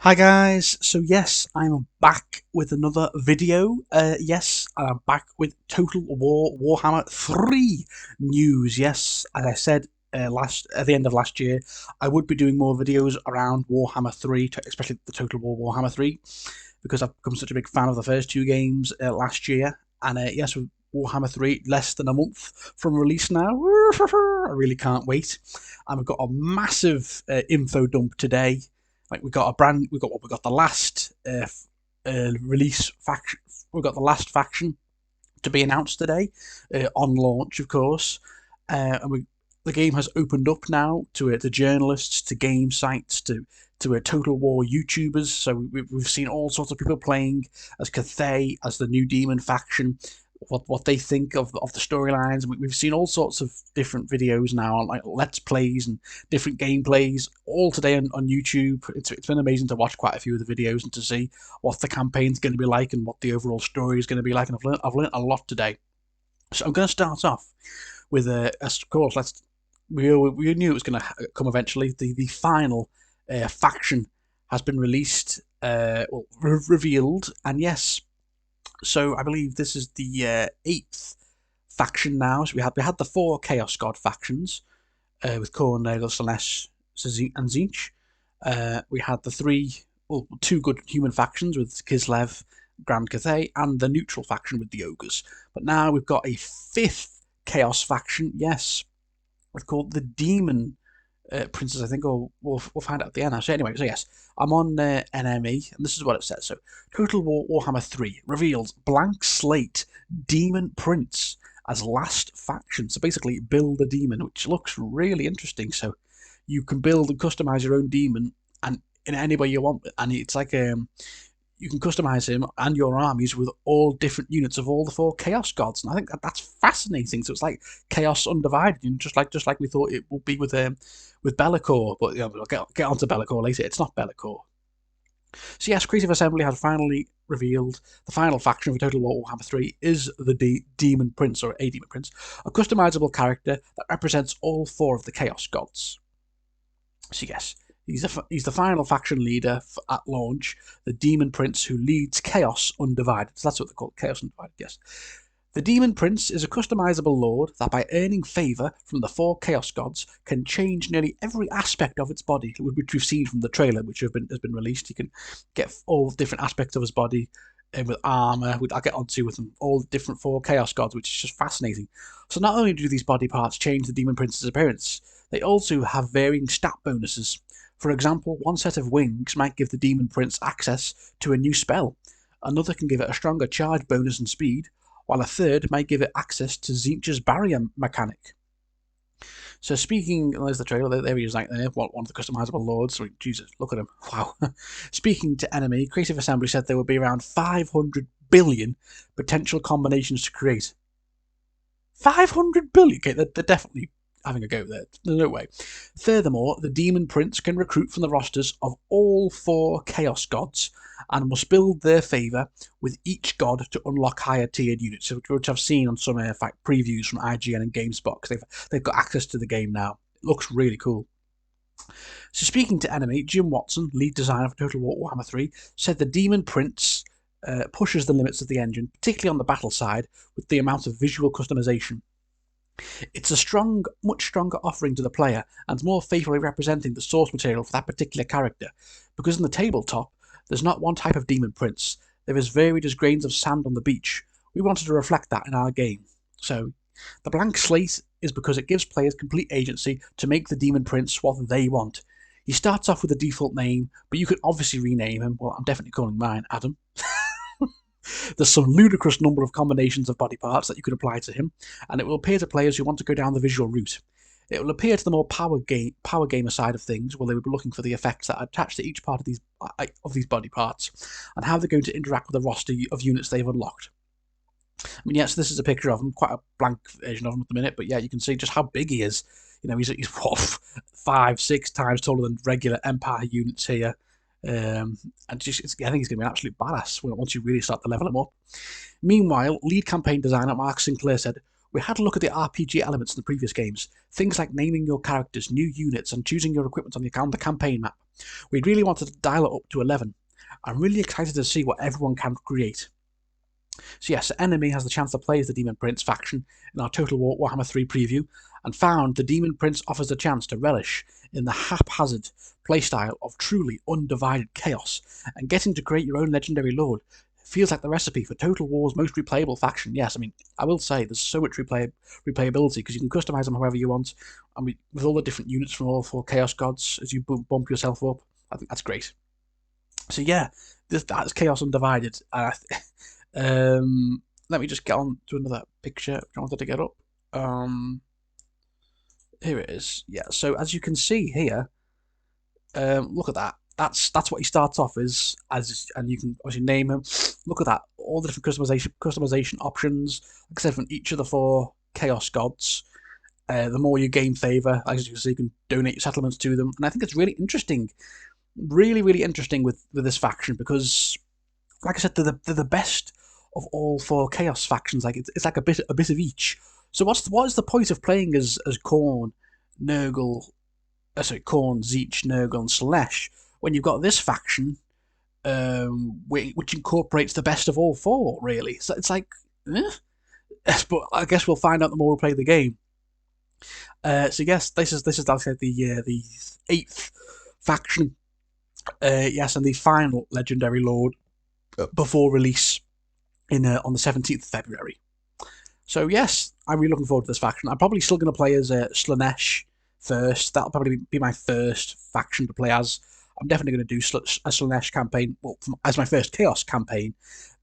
Hi guys, so yes, I'm back with another video. Yes, I'm back with Total War Warhammer 3 news. Yes, as I said at the end of last year, I would be doing more videos around Warhammer 3, especially the Total War Warhammer 3, because I've become such a big fan of the first two games last year. And yes, with Warhammer 3 less than a month from release now, I really can't wait. And we've got a massive info dump today. Like we got the last release faction. We've got the last faction to be announced today on launch, of course, and the game has opened up now to journalists, to game sites, to Total War YouTubers. So we've seen all sorts of people playing as Cathay, as the new demon faction, what they think of the storylines. We've seen all sorts of different videos now, like let's plays and different gameplays, all today on YouTube. It's been amazing to watch quite a few of the videos and to see what the campaign's going to be like and what the overall story is going to be like. And I've learned a lot today. So I'm going to start off with of course, we knew it was going to come eventually. The final faction has been released, revealed, and yes, so I believe this is the eighth faction now. So we had the four Chaos God factions with Khorne, Nagel, Slanesh, and Tzeentch. We had two good human factions with Kislev, Grand Cathay, and the neutral faction with the Ogres. But now we've got a fifth Chaos faction. Yes, it's called the Demon Princes, I think, or we'll find out at the end. So anyway, so yes, I'm on NME, and this is what it says. So, Total War Warhammer 3 reveals blank slate Demon Prince as last faction. So basically, build a demon, which looks really interesting. So you can build and customize your own demon, and in any way you want, and it's like you can customize him and your armies with all different units of all the four Chaos Gods, and I think that's fascinating. So it's like Chaos Undivided, just like we thought it would be with Be'lakor, but we'll get onto Be'lakor later. It's not Be'lakor. So yes, Creative Assembly has finally revealed the final faction for Total War Warhammer 3 is the Demon Prince, or a Demon Prince, a customizable character that represents all four of the Chaos Gods. So yes, he's the final faction leader at launch, the Demon Prince who leads Chaos Undivided. So that's what they're called, Chaos Undivided, yes. The Demon Prince is a customizable lord that, by earning favour from the four Chaos Gods, can change nearly every aspect of its body, which we've seen from the trailer, which has been released. You can get all different aspects of his body, with armour, I'll get onto with them, all different four Chaos Gods, which is just fascinating. So not only do these body parts change the Demon Prince's appearance, they also have varying stat bonuses. For example, one set of wings might give the Demon Prince access to a new spell, another can give it a stronger charge bonus and speed, while a third might give it access to Tzeentch's barrier mechanic. So speaking, there's the trailer, there he is right there, one of the customizable lords. Jesus, look at him, wow. Speaking to Enemy, Creative Assembly said there would be around 500 billion potential combinations to create. 500 billion? Okay, they're definitely having a go there. No way. Furthermore, the Demon Prince can recruit from the rosters of all four Chaos Gods and must build their favour with each god to unlock higher tiered units, which I've seen on some previews from IGN and GameSpot, because they've got access to the game now. It looks really cool. So speaking to Enemy, Jim Watson, lead designer for Total War Warhammer 3, said the Demon Prince pushes the limits of the engine, particularly on the battle side, with the amount of visual customization. It's a much stronger offering to the player and more faithfully representing the source material for that particular character, because in the tabletop, there's not one type of Demon Prince. There is varied as grains of sand on the beach. We wanted to reflect that in our game. So, the blank slate is because it gives players complete agency to make the Demon Prince what they want. He starts off with a default name, but you could obviously rename him. Well, I'm definitely calling mine Adam. There's some ludicrous number of combinations of body parts that you could apply to him, and it will appear to players who want to go down the visual route. It will appear to the more power gamer side of things, where they will be looking for the effects that are attached to each part of these body parts, and how they're going to interact with the roster of units they've unlocked. I mean, yes, this is a picture of him, quite a blank version of him at the minute, but yeah, you can see just how big he is. You know, he's what, 5-6 times taller than regular Empire units here. And I think he's going to be an absolute badass once you really start to level him up. Meanwhile, lead campaign designer Mark Sinclair said, "We had a look at the RPG elements in the previous games, things like naming your characters, new units, and choosing your equipment on the campaign map. We really wanted to dial it up to 11. I'm really excited to see what everyone can create. So yes, the enemy has the chance to play as the Demon Prince faction in our Total War Warhammer 3 preview, and found the Demon Prince offers a chance to relish in the haphazard playstyle of truly undivided chaos, and getting to create your own legendary lord feels like the recipe for Total War's most replayable faction. Yes, I mean, I will say there's so much replayability because you can customize them however you want, and with all the different units from all 4 Chaos Gods as you bump yourself up. I think that's great. So yeah, that's Chaos Undivided. Let me just get on to another picture I wanted to get up. Here it is. Yeah, so as you can see here, look at that. That's what he starts off as, and you can obviously name him. Look at that, all the different customization options, like I said, from each of the 4 Chaos Gods. The more you gain favor, as you can see, you can donate your settlements to them, and I think it's really interesting, really interesting with this faction because, like I said, they're the best of all 4 Chaos factions. Like it's like a bit of each. So what is the point of playing as Khorne, Nurgle, Khorne, Tzeentch, Nurgle, and Slaanesh when you've got this faction, which incorporates the best of all 4, really? So it's like, but I guess we'll find out the more we play the game. So yes, this is like I said, the 8th faction. Yes, and the final legendary lord before release on the 17th of February. So yes, I'm really looking forward to this faction. I'm probably still going to play as Slaanesh first. That'll probably be my first faction to play as. I'm definitely going to do a Slaanesh campaign, well, as my first Chaos campaign.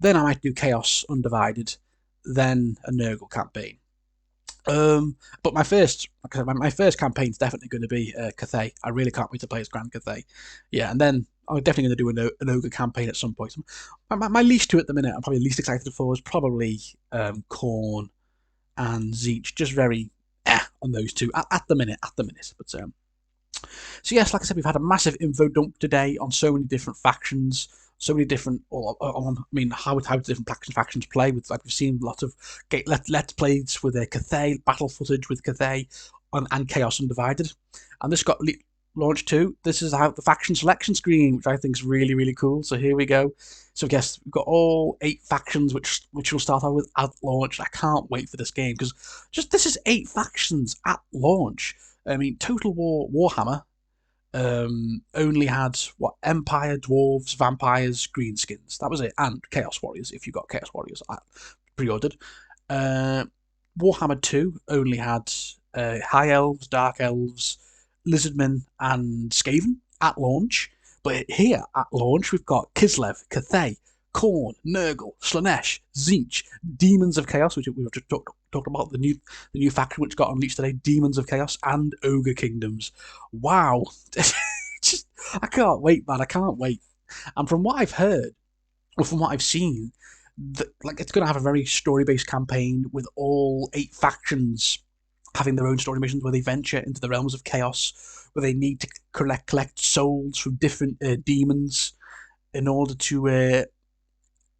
Then I might do Chaos Undivided, then a Nurgle campaign. But my first campaign is definitely going to be Cathay. I really can't wait to play as Grand Cathay. Yeah, and then I'm definitely going to do an Ogre campaign at some point. My least two at the minute, I'm probably least excited for, is probably Khorne and Tzeentch. Just very on those two at the minute. But so yes, like I said, we've had a massive info dump today on so many different factions, so many different. How different factions play. With like we've seen a lot of let's plays with Cathay, battle footage with Cathay, and Chaos Undivided, and this got launched too. This is how the faction selection screen, which I think is really cool. So here we go. So yes, we've got all 8 factions, which we'll start out with at launch. I can't wait for this game because this is 8 factions at launch. I mean, Total War Warhammer only had Empire, Dwarves, Vampires, Greenskins. That was it, and Chaos Warriors if you got Chaos Warriors pre-ordered. Warhammer 2 only had High Elves, Dark Elves, Lizardmen, and Skaven at launch. But here at launch we've got Kislev, Cathay, Khorne, Nurgle, Slaanesh, Tzeentch, Demons of Chaos, which we've just talked about, the new faction which got unleashed today, Demons of Chaos, and Ogre Kingdoms. Wow. I can't wait, man. I can't wait. And from what I've heard, or from what I've seen, it's going to have a very story-based campaign with all 8 factions having their own story missions where they venture into the realms of chaos, where they need to collect souls from different demons in order to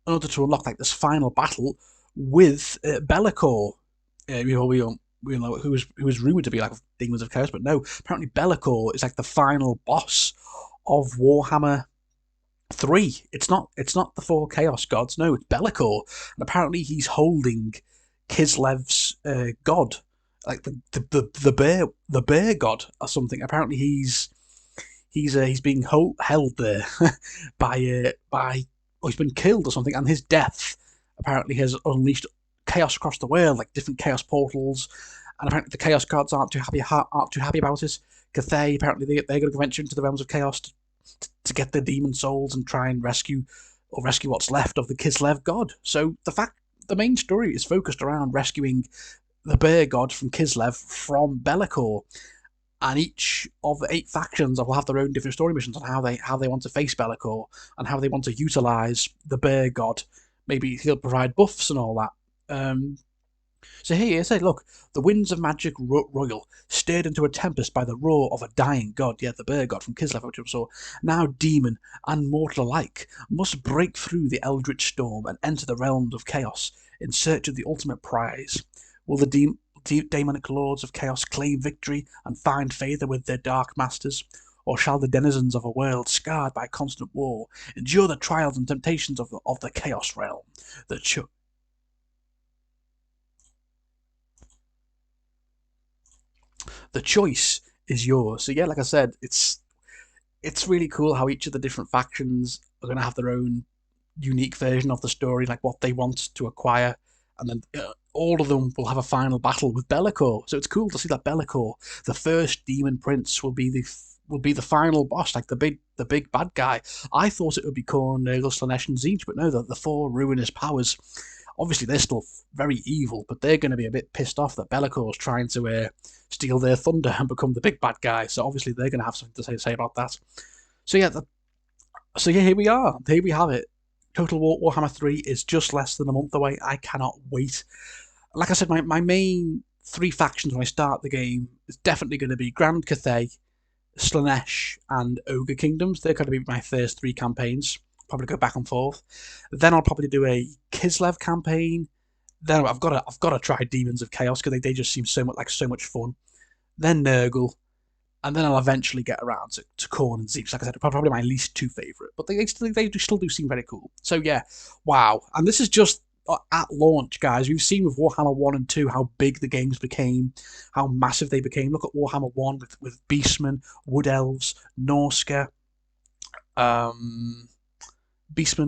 unlock like this final battle with Be'lakor. We know who was rumored to be like Demons of Chaos, but no, apparently Be'lakor is like the final boss of Warhammer 3. It's not the 4 Chaos Gods. No, it's Be'lakor, and apparently he's holding Kislev's god, like the bear god or something. Apparently he's being held there he's been killed or something, and his death apparently has unleashed chaos across the world, like different chaos portals. And apparently the Chaos Gods aren't too happy about it. Cathay, apparently they're going to venture into the realms of chaos to get their demon souls and try and rescue what's left of the Kislev god. So the main story is focused around rescuing the bear god from Kislev from Be'lakor. And each of the 8 factions will have their own different story missions on how they want to face Be'lakor and how they want to utilize the bear god. Maybe he'll provide buffs and all that. So here it said, look, the winds of magic royal, stirred into a tempest by the roar of a dying god, the bear god from Kislev, which we saw, now demon and mortal alike, must break through the eldritch storm and enter the realms of chaos in search of the ultimate prize. Will the demonic lords of chaos claim victory and find favour with their dark masters? Or shall the denizens of a world scarred by constant war endure the trials and temptations of the Chaos Realm? The choice is yours. So yeah, like I said, it's really cool how each of the different factions are going to have their own unique version of the story, like what they want to acquire, and then all of them will have a final battle with Bellicor. So it's cool to see that Bellicor, the first demon prince, will be the final boss, like the big bad guy. I thought it would be Khorne, Nurgle, Slaanesh, and Tzeentch, but no, the four ruinous powers. Obviously, they're still very evil, but they're going to be a bit pissed off that Bellicor's trying to steal their thunder and become the big bad guy. So obviously, they're going to have something to say about that. So yeah, here we are. Here we have it. Total War Warhammer 3 is just less than a month away. I cannot wait. Like I said, my main three factions when I start the game is definitely going to be Grand Cathay, Slaanesh, and Ogre Kingdoms. They're going to be my first three campaigns. Probably go back and forth. Then I'll probably do a Kislev campaign. Then I've got to try Demons of Chaos because they just seem so much fun. Then Nurgle, and then I'll eventually get around to Khorne and Tzeentch. Like I said, probably my least two favourite, but they still do seem very cool. So yeah, wow. And this is just at launch, guys. We've seen with Warhammer 1 and 2 how big the games became, how massive they became. Look at Warhammer 1 with Beastmen, Wood Elves, Norsca, Beastmen,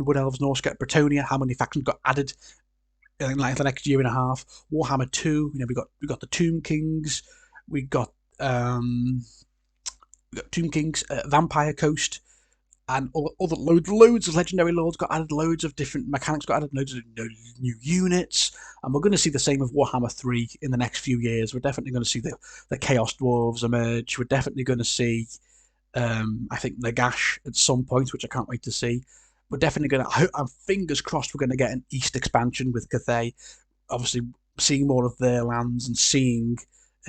Wood Elves, Norsca, Bretonia, how many factions got added in like the next year and a half. Warhammer 2, we got the Tomb Kings, we got Tomb Kings, Vampire Coast, and other loads of legendary lords got added, loads of different mechanics got added, loads of new units, and we're going to see the same with Warhammer 3 in the next few years. We're definitely going to see the Chaos Dwarves emerge. We're definitely going to see, I think, Nagash at some point, which I can't wait to see. We're definitely going to, I'm fingers crossed, we're going to get an East expansion with Cathay, obviously seeing more of their lands and seeing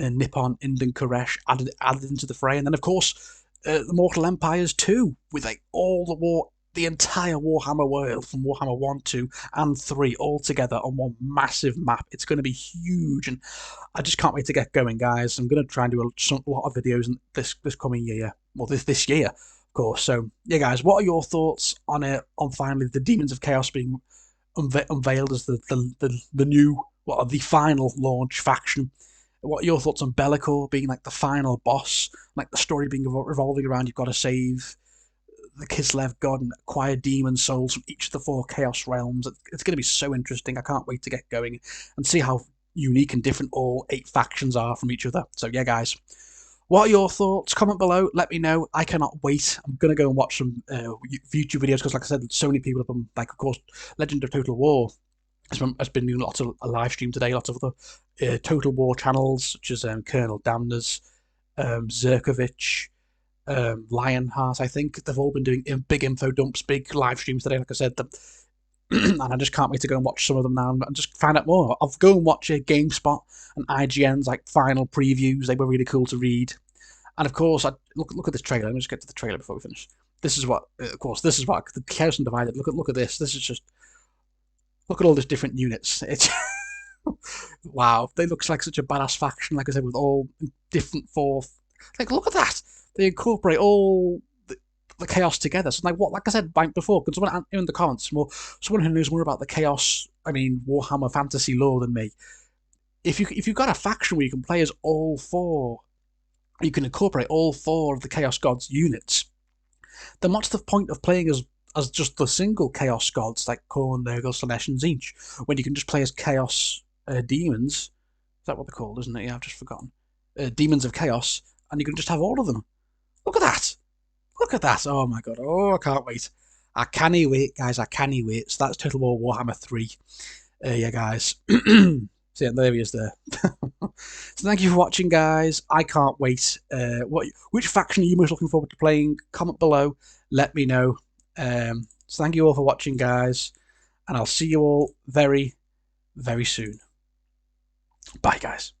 Nippon, Inden, Koresh added into the fray, and then of course the Mortal Empires 2, with like the entire Warhammer world from Warhammer 1, 2, and 3 all together on one massive map. It's going to be huge, and I just can't wait to get going, guys. I'm going to try and do a lot of videos in this coming year, well, this year, of course. So yeah, guys, what are your thoughts on finally the Demons of Chaos being unveiled as the new, the final launch faction? What are your thoughts on Bellicor being like the final boss, like the story being revolving around you've got to save the Kislev god and acquire demon souls from each of the four Chaos realms? It's going to be so interesting. I can't wait to get going and see how unique and different all 8 factions are from each other. So yeah, guys, what are your thoughts? Comment below. Let me know. I cannot wait. I'm going to go and watch some YouTube videos because, like I said, so many people have been, like, of course, Legend of Total War has been doing lots of a live stream today, lots of other Total War channels, such as Colonel Damners, Zerkovich, Lionheart. I think they've all been doing big info dumps, big live streams today, like I said. And I just can't wait to go and watch some of them now and just find out more. I'll go and watch GameSpot and IGN's like final previews. They were really cool to read. And of course, look at this trailer. Let me just get to the trailer before we finish. This is what, the Chaos Undivided. Look at this. This is just, look at all these different units. It's wow, they look like such a badass faction, like I said, with all different like, look at that. They incorporate all the chaos together. So like I said before, can someone in the comments, someone who knows more about the chaos, Warhammer fantasy lore than me, if you've got a faction where you can play as all 4, you can incorporate all 4 of the Chaos Gods units, then what's the point of playing as just the single Chaos Gods like Khorne, Nurgle, Slaanesh, and Tzeentch, when you can just play as Chaos Demons? Is that what they're called, isn't it? Yeah, I've just forgotten. Demons of Chaos, and you can just have all of them. Look at that! Look at that! Oh my god! Oh, I can't wait! I can't wait, guys! I can't wait! So that's Total War Warhammer 3. Yeah, guys. So yeah, there he is there. So thank you for watching, guys. I can't wait. Which faction are you most looking forward to playing? Comment below. Let me know. So thank you all for watching, guys, and I'll see you all very, very soon. Bye, guys.